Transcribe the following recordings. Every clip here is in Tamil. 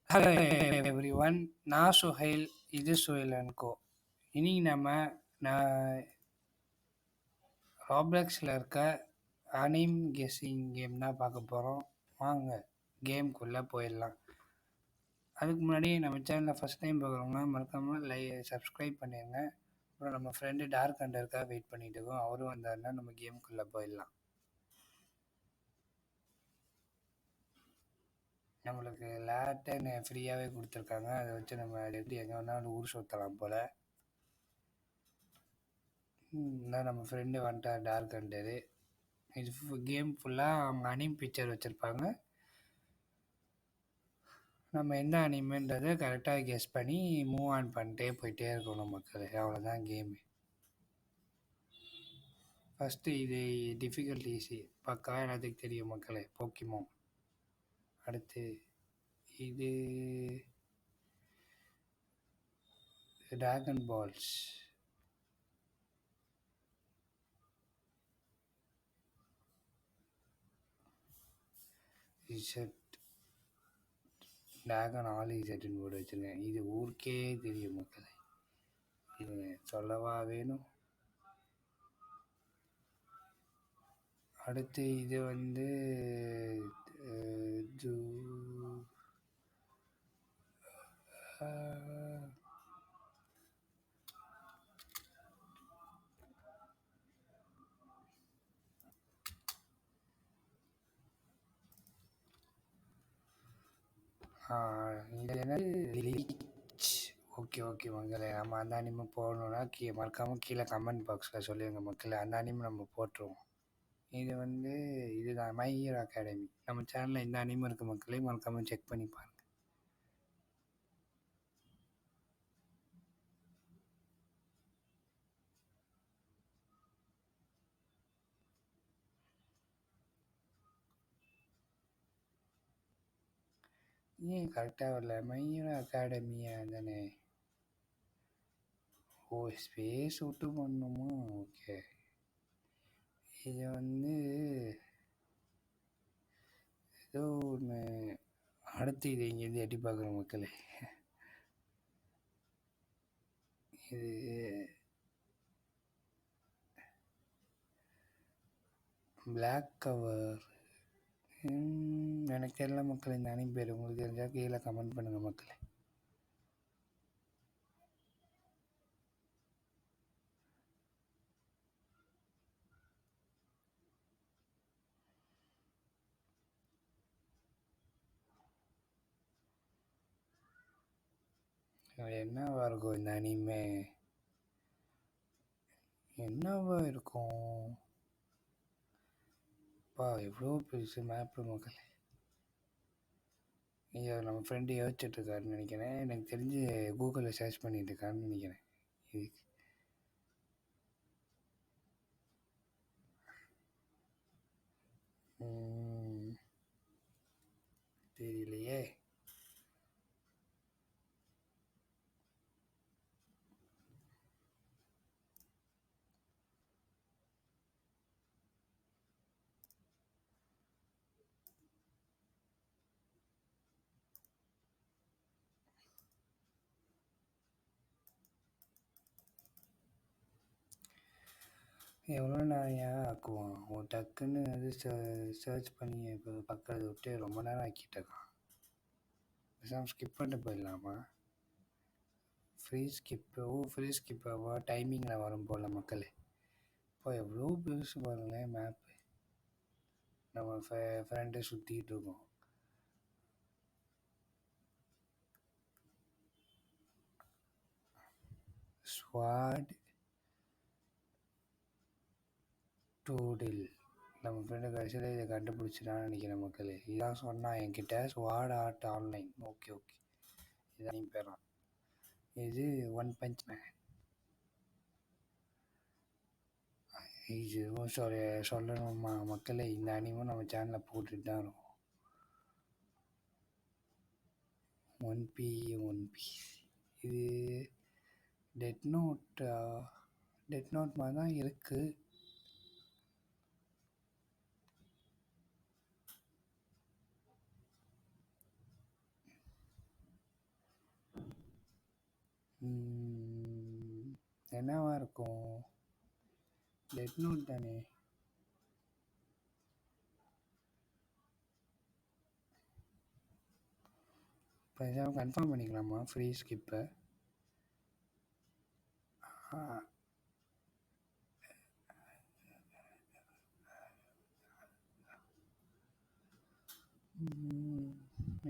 ஹலோ எவ்ரி ஒன், நான் சுஹைல். இது சுஹைல் அண்ட் கோ. இன்னைக்கு நான் ராப்ளெக்ஸில் இருக்க அனிம் கெஸ்ஸிங் கேம் தான் பார்க்க போகிறோம். வாங்க கேம்குள்ளே போயிடலாம். அதுக்கு முன்னாடி நம்ம சேனலில் ஃபஸ்ட் டைம் பார்க்குறவங்க மறக்காமல் சப்ஸ்கிரைப் பண்ணிடுங்க. அப்புறம் நம்ம ஃப்ரெண்டு டார்க் அண்டருக்காக வெயிட் பண்ணிட்டு இருக்கோம். அவரும் வந்தாருன்னா நம்ம கேமுக்குள்ளே போயிடலாம். நம்மளுக்கு லேட்டை ஃப்ரீயாகவே கொடுத்துருக்காங்க. அதை வச்சு நம்ம எப்படி எங்கே வேணாலும் ஊர் சுற்றலாம் போல். தான் நம்ம ஃப்ரெண்டு வந்துட்டார் டார்க் அண்டரு. இது கேம் ஃபுல்லாக அவங்க அனிம் பிக்சர் வச்சுருப்பாங்க. நம்ம என்ன அனிமன்றதை கரெக்டாக கெஸ் பண்ணி மூவ் ஆன் பண்ணிட்டே போயிட்டே இருக்கணும் மக்கள். அவ்வளோதான் கேமு. ஃபஸ்ட்டு இது டிஃபிகல்ட் ஈஸி, பக்கா எல்லாத்துக்கு தெரியும் மக்களே, போக்கிமோன். அடுத்து இது dragon balls. Z dragon ball இசட்டுன்னு போட்டு வச்சுருக்கேன். இது ஊருக்கே தெரியும் மக்களே. இது சொல்லவா வேணும். அடுத்து இது ஜூ இது என்னது லீச். ஓகே மக்களே, நம்ம அந்த அனிமை போடணுன்னா மறக்காமல் கீழே கமெண்ட் பாக்ஸில் சொல்லுங்கள் மக்களே. அந்த அனிமை நம்ம போட்டுருவோம். இது இதுதான் மை ஹீரோ அகாடமி. நம்ம சேனலில் இந்த அனிமை இருக்குது மக்களே, மறக்காமல் செக் பண்ணி பாருங்கள். ஏன் கரெக்டாக வரல? மை ஹீரோ அகாடமியா தானே? ஓ, ஸ்பேஸ் விட்டு பண்ணணுமா? ஓகே. இது ஏதோ ஒன்று. அடுத்து இது இங்கேருந்து எட்டி பார்க்குற மக்களே. இது பிளாக் கவர். எனக்கு தெரியல மக்கள். இந்த அனிம் பேர் உங்களுக்கு தெரிஞ்சால் கீழே கமெண்ட் பண்ணுங்கள் மக்களே. என்னவா இருக்கும் இந்த அனிமே? என்னவா இருக்கும்? எவ்வளோ பெருசு மேப்பு மக்களே. ஐயோ, நம்ம ஃப்ரெண்டு யோசிச்சுட்ருக்காருன்னு நினைக்கிறேன். எனக்கு தெரிஞ்சு கூகுளில் சர்ச் பண்ணிட்டு இருக்காருன்னு நினைக்கிறேன். இதுக்கு தெரியலையே. எவ்வளோ நேரம் ஆக்குவான் டக்குன்னு சர்ச் பண்ணி இப்போ பக்கத்தை விட்டு ரொம்ப நேரம் ஆக்கிட்டு இருக்கான். பேசாமல் ஸ்கிப் பண்ணிட்டு போயிடலாமா? ஃப்ரீ ஸ்கிப்பாவா டைமிங்கில் வரும் போல் மக்களே. இப்போ எவ்வளோ பெருசு பாருங்களேன் மேப்பு. நம்ம ஃப்ரெண்டை சுற்றிக்கிட்டு இருக்கோம். ஸ்வாட் டூடில். நம்ம ஃப்ரெண்டு கடைசியில் இதை கண்டுபிடிச்சிடான்னு நினைக்கிறேன் மக்களே. இதான் சொன்னான் என்கிட்ட, ஸ்வாட் ஆர்ட் ஆன்லைன். ஓகே இதான் நீ பேரான். இது ஒன் பஞ்ச் மேன். இது சொல்லணுமா மக்களே? இந்த அனிமும் நம்ம சேனலில் போட்டுட்டு தான் இருக்கும். ஒன் பி. இது டெட் நோட் மாதிரி தான் இருக்குது. என்னவா இருக்கும்? டெத் நோட் தானே? பேசாம கன்ஃபார்ம் பண்ணிக்கலாமா ஃப்ரீ ஸ்கிப்பை?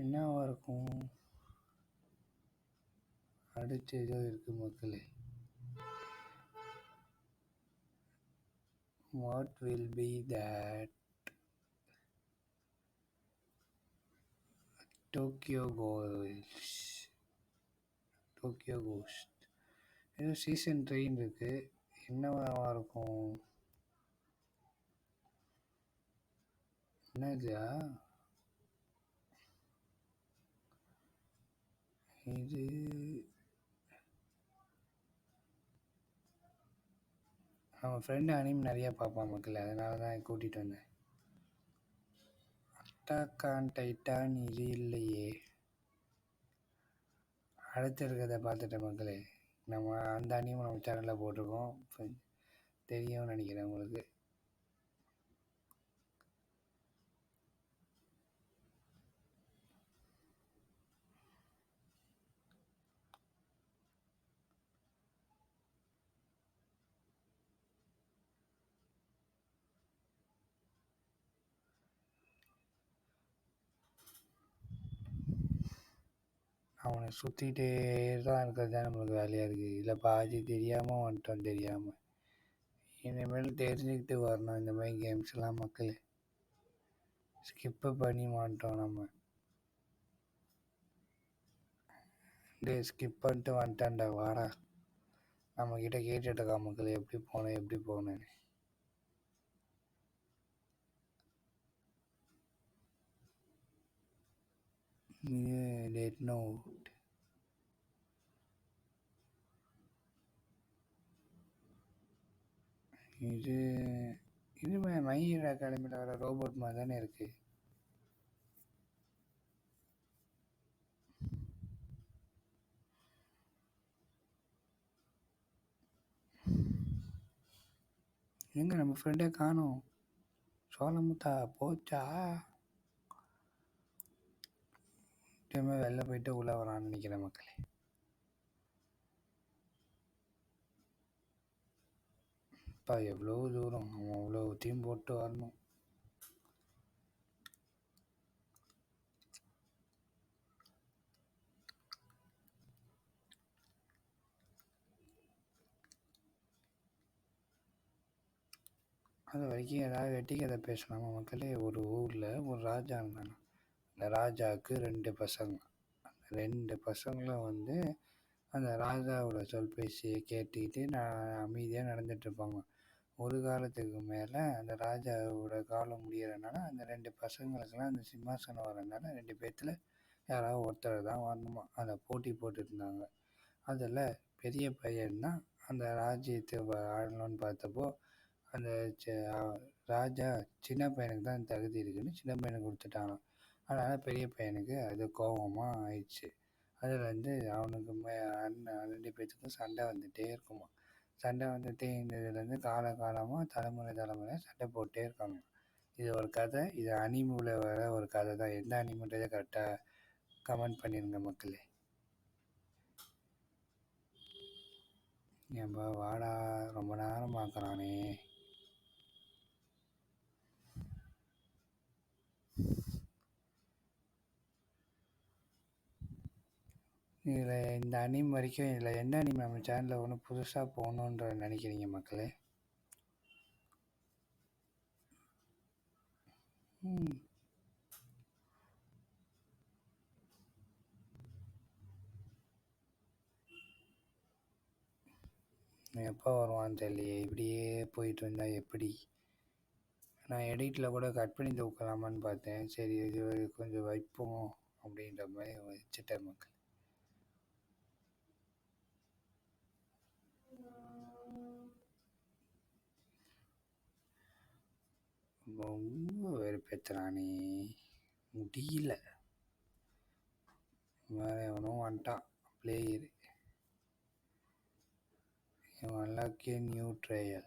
என்னவா இருக்கும்? அடுத்து ஏதோ இருக்குது மக்களே. What will be that? Tokyo Ghost. Tokyo Ghost. ஏதோ சீசன் ட்ரெயின் இருக்கு. என்னவா இருக்கும்? என்னதுயா இது? அவன் ஃப்ரெண்டு அனிம் நிறையா பார்ப்பான் மக்கள், அதனால தான் கூட்டிகிட்டு வந்தேன். அட்டாக் ஆன் டைட்டான் இது இல்லையே. அடுத்து இருக்கிறத பார்த்துட்டேன் மக்களே. நம்ம அந்த அனியும் நம்ம சேனலில் போட்டிருக்கோம், தெரியும்னு நினைக்கிறேன் உங்களுக்கு. அவனை சுற்றிகிட்டே தான் இருக்கிறது தான் நம்மளுக்கு வேலையாக இருக்குது. இல்லை பாதி தெரியாமல் வந்துட்டோம், தெரியாமல். இனிமேல் தெரிஞ்சுக்கிட்டு வரணும் இந்த மாதிரி கேம்ஸ்லாம் மக்களே. ஸ்கிப்பு பண்ணி மாட்டோம் நம்ம. டே ஸ்கிப் பண்ணிட்டு வந்துட்டான்டா, வாடா. நம்மக்கிட்ட கேட்டுட்ருக்கா மக்களே, எப்படி போனேன் எப்படி போனேன்னு. இது டெட் நோட். இது இது மையர் அகாடமியில் வர ரோபோட் மாதிரி தானே இருக்குது. எங்கே நம்ம ஃப்ரெண்டே காணோம்? சோளமுத்தா போச்சா? திரும்ப வெளில போயிட்டு உள்ளே வரான்னு நினைக்கிறேன் மக்களே. அப்பா எவ்வளோ தூரம், அவன் அவ்வளோ டீம் போட்டு வரணும். அது வரைக்கும் ஏதாவது வெட்டி கதை பேசலாமா மக்களே? ஒரு ஊரில் ஒரு ராஜா இருந்தாங்க. அந்த ராஜாவுக்கு 2 பசங்க. அந்த 2 பசங்களும் வந்து அந்த ராஜாவோட சொல் பேசியை கேட்டுக்கிட்டு அமைதியாக நடந்துகிட்ருப்பாங்க. ஒரு காலத்துக்கு மேலே அந்த ராஜாவோட காலம் முடியறதுனால அந்த 2 பசங்களுக்கெல்லாம் அந்த சிம்மாசனம் வரதுனால 2 பேர்த்தில் யாராவது ஒருத்தர் தான் வரணுமா. அதை போட்டி போட்டுருந்தாங்க. அதில் பெரிய பையன்தான் அந்த ராஜ்யத்தை ஆளணும்னு பார்த்தப்போ அந்த ராஜா சின்ன பையனுக்கு தான் தகுதி இருக்குதுன்னு சின்ன பையனுக்கு கொடுத்துட்டாங்க. அதனால் பெரிய பையனுக்கு அது கோபமாக ஆயிடுச்சு. அதில் வந்து அவனுக்கு அண்ணன் 2 பேர்த்துக்கும் சண்டை வந்துகிட்டே இருக்குமா. சண்டை வந்துகிட்டே இருந்ததுலேருந்து காலமாக தலைமுறை சண்டை போட்டே இருக்காங்க. இது ஒரு கதை. இது அனிமில் வர ஒரு கதை தான். எந்த அனிமின்றதை கரெக்டாக கமெண்ட் பண்ணிடுங்க மக்களே. ஏன்பா வாடா, ரொம்ப நேரம் பார்க்குறானே. இதில் இந்த அனிம் வரைக்கும் இதில் எந்த அனிம் நம்ம சேனலில் ஒன்று புதுசாக போகணுன்ற நினைக்கிறீங்க மக்களே? எப்போ வருவான்னு தெரியலையே. இப்படியே போயிட்டு இருந்தால் எப்படி? நான் எடிட்டில் கூட கட் பண்ணி தூக்கலாமான்னு பார்த்தேன். சரி இது கொஞ்சம் வைப்போம் அப்படின்ற மாதிரி வச்சுட்டேன் மக்கள். ரொம்ப வெறுப்பேற்றுறானே, முடியல. வேறு எவனும் வந்துட்டான் player. You unlock a new trial.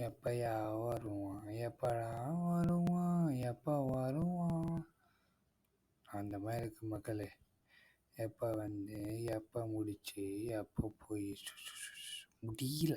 எப்பயா வருவான், எப்படா வருவான், எப்போ வருவான், அந்த மாதிரி இருக்கு மக்களே. எப்போ வந்து எப்போ முடிச்சு எப்போ போய் முடியல.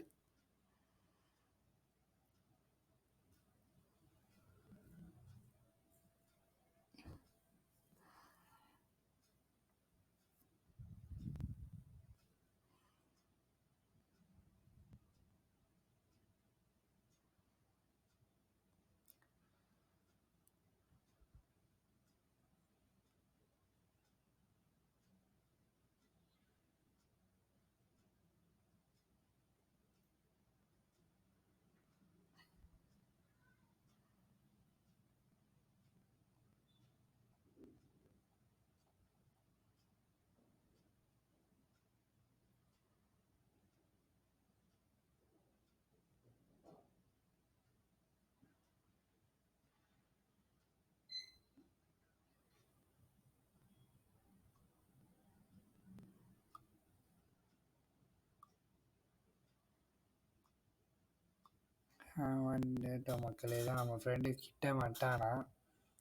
வந்துட்டோம் மக்களே. தான் நம்ம ஃப்ரெண்டு கிட்ட வந்துட்டானா,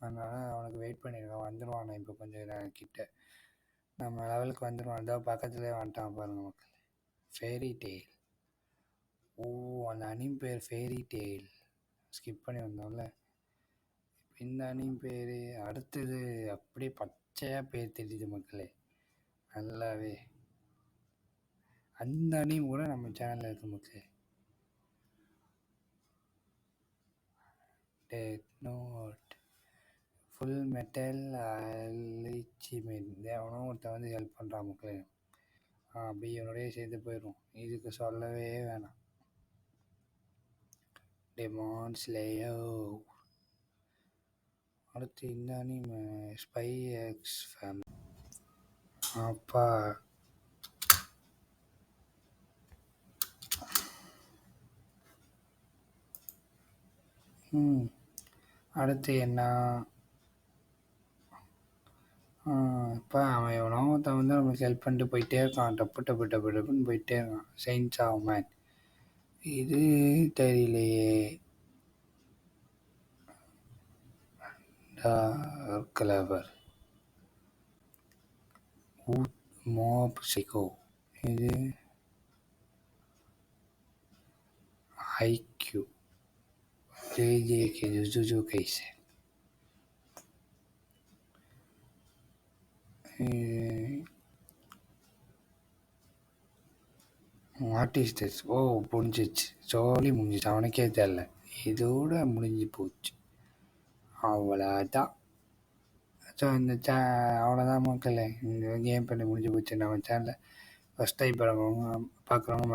அதனால் அவனுக்கு வெயிட் பண்ணியிருக்கோம். வந்துடுவான் இப்போ கொஞ்சம் கிட்ட நம்ம லெவலுக்கு வந்துடுவான். அதோ பக்கத்துலேயே வந்துட்டான் பாருங்க மக்களே. Fairy tail. ஓ, அந்த அனிம் பேர் ஃபேரி டெய்ல். ஸ்கிப் பண்ணி வந்தோம்ல. இந்த அனிம் பேர் அடுத்தது அப்படியே பச்சையாக பேர் தெரியுது மக்களே. நல்லாவே அந்த அனிம் கூட நம்ம சேனலில் இருக்கு மக்களே. Death note, full metal alchemist. எவனோ ஒருத்தன் வந்து ஹெல்ப் பண்ணுறான் மக்களே. அப்படி இவனோடய சேர்த்து போயிடும். இதுக்கு சொல்லவே வேணாம். Demon slayer. அடுத்து இந்த அனிமே ஸ்பை எக்ஸ் ஃபேமிலி. அப்பா அடுத்து என்ன? இப்போ அவன் எவனோ ஒருத்தன் வந்து நம்மளுக்கு ஹெல்ப் பண்ணிட்டு போயிட்டே இருக்கான். டப்பு டப்பு டப்பு டப்புன்னு போயிட்டே இருக்கான். Chainsaw man. இது தெரியலையே. Clever mob psycho. இது ஐக்யூ. ஜேஜேகே ஜுஜுஜு kaisen. What is this? Oh, முடிஞ்சிச்சு. ஜோலி முடிஞ்சிச்சு. அவனுக்கே தெரில. இதோட முடிஞ்சு போச்சு. அவ்வளோதான். ஸோ இந்த அவ்வளோதான் மக்களே. இந்த கேம் பண்ணி முடிஞ்சு போச்சு. நம்ம சேனலில் ஃபஸ்ட் டைம் பார்க்குறவங்க மறக்காமல்